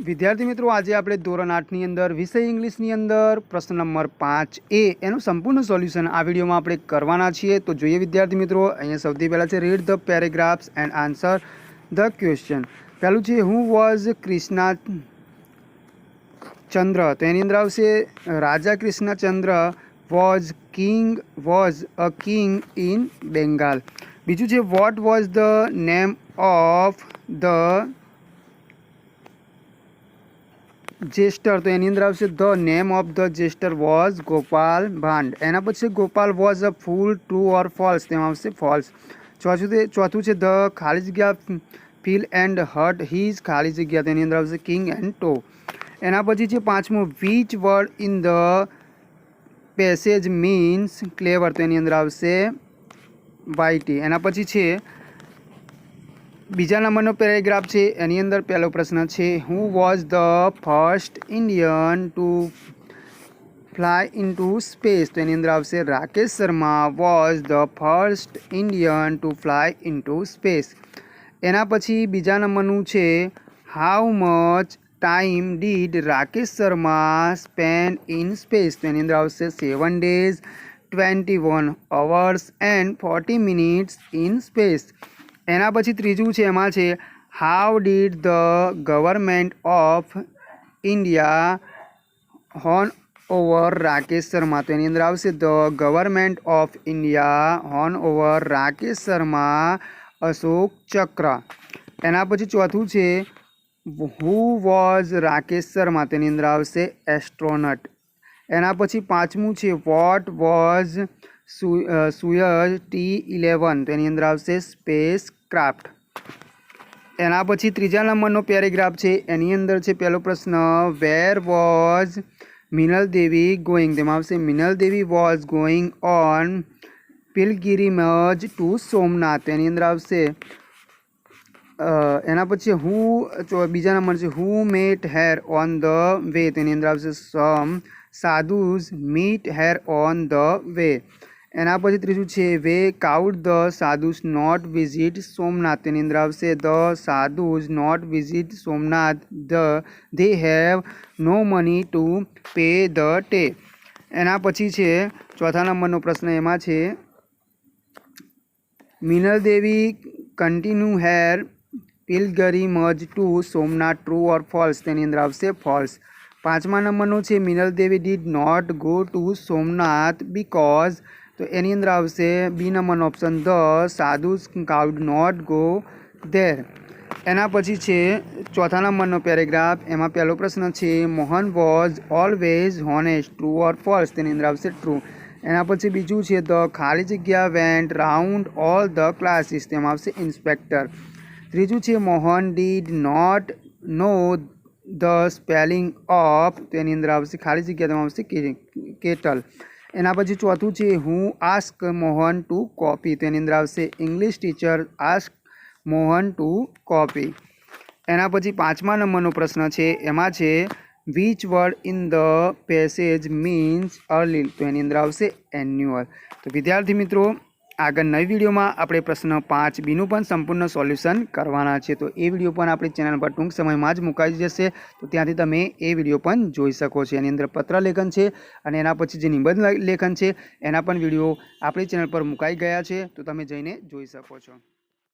વિદ્યાર્થી મિત્રો, આજે આપણે ધોરણ 8ની અંદર વિષય ઇંગ્લિશની અંદર પ્રશ્ન નંબર 5A એનું સંપૂર્ણ સોલ્યુશન આ વિડીયોમાં આપણે કરવાના છીએ. તો જોઈએ વિદ્યાર્થી મિત્રો, અહીંયા સૌથી પહેલાં છે read the paragraphs and answer the question. પહેલું છે હુ વોઝ કૃષ્ણચંદ્ર. તો એની અંદર આવશે Raja Krishnachandra was a king in Bengal. બીજું છે what was the name of the jester. તો એની અંદર આવશે the name of the jester was Gopal Bhand. એના પછી Gopal was a fool, true or false. તેમાં આવશે ફોલ્સ. ચોથું છે ધ ખાલી જગ્યા ફીલ એન્ડ હર્ટ હીઝ ખાલી જગ્યા. તેની અંદર આવશે કિંગ એન્ડ ટો. એના પછી છે પાંચમું which word in the passage means clever. તો એની અંદર આવશે વાઇટી. એના પછી છે બીજા નંબરનો પેરેગ્રાફ છે, એની અંદર પહેલો પ્રશ્ન છે who was the first Indian two fly into space. તો એની અંદર આવશે Rakesh Sharma was the first Indian two fly into space. એના પછી બીજા નંબરનું છે how much time did Rakesh Sharma spend in space. તો એની અંદર આવશે 7 days, 21 hours and 40 minutes in space. એના પછી ત્રીજું છે, એમાં છે how did the government of India horn over Rakesh Sharma. તો એની અંદર આવશે the government of India horn over Rakesh Sharma Ashok ચક્ર. એના પછી ચોથું છે હુ વોઝ રાકેશ શર્મા. તેની અંદર આવશે એસ્ટ્રોનટ. એના પછી પાંચમું છે વોટ વોઝ સુયઝ T11. તો એની અંદર આવશે સ્પેસ ક્રાફ્ટ. એના પછી ત્રીજા નંબરનો પેરેગ્રાફ છે, એની અંદર છે પહેલો પ્રશ્ન where was Minal Devi going. તેમાં આવશે Minal Devi was going on pilgrimage to Somnath. તેની અંદર આવશે એના પછી બીજા નંબર છે who met her on the way. તેની અંદર આવશે some sadhus meet her on the way. એના પછી ત્રીજું છે why could the sadhus not visit Somnath. તેની અંદર આવશે the sadhus not visit Somnath they have no money to pay the ટે. એના પછી છે ચોથા નંબરનો પ્રશ્ન, એમાં છે Minal Devi continue her pilgrimage to Somnath, true or false. તેની અંદર આવશે ફોલ્સ. પાંચમા નંબરનું છે Minal Devi did not go to Somnath because. તો એની અંદર આવશે બી નંબરનો option the sadhus could not go there. એના પછી છે ચોથા નંબરનો પેરેગ્રાફ, એમાં પહેલો પ્રશ્ન છે Mohan was always honest. True or false. તેની અંદર આવશે ટ્રુ. એના પછી બીજું છે ધ ખાલી જગ્યા went round all the classes. તેમાં આવશે ઇન્સ્પેક્ટર. ત્રીજું છે Mohan did not know the spelling of. તેની અંદર આવશે ખાલી જગ્યા, તેમાં આવશે કેટલ. એના પછી ચોથું છે હું આસ્ક મોહન ટુ કોપી. તેની અંદર આવશે English teacher ask Mohan to copy. એના પછી પાંચમા નંબરનો પ્રશ્ન છે, એમાં છે which word in the passage means early. તો એની અંદર આવશે એન્યુઅલ. તો વિદ્યાર્થી મિત્રો, આગળ નવી વિડીયોમાં આપણે પ્રશ્ન 5Bનું પણ સંપૂર્ણ સોલ્યુશન કરવાના છે. તો એ વિડીયો પણ આપણી ચેનલ પર ટૂંક સમયમાં જ મુકાઈ જશે. તો ત્યાંથી તમે એ વિડીયો પણ જોઈ શકો છો. એની અંદર પત્ર લેખન છે અને એના પછી જે નિબંધ લેખન છે એના પણ વિડીયો આપણી ચેનલ પર મુકાઈ ગયા છે. તો તમે જઈને જોઈ શકો છો.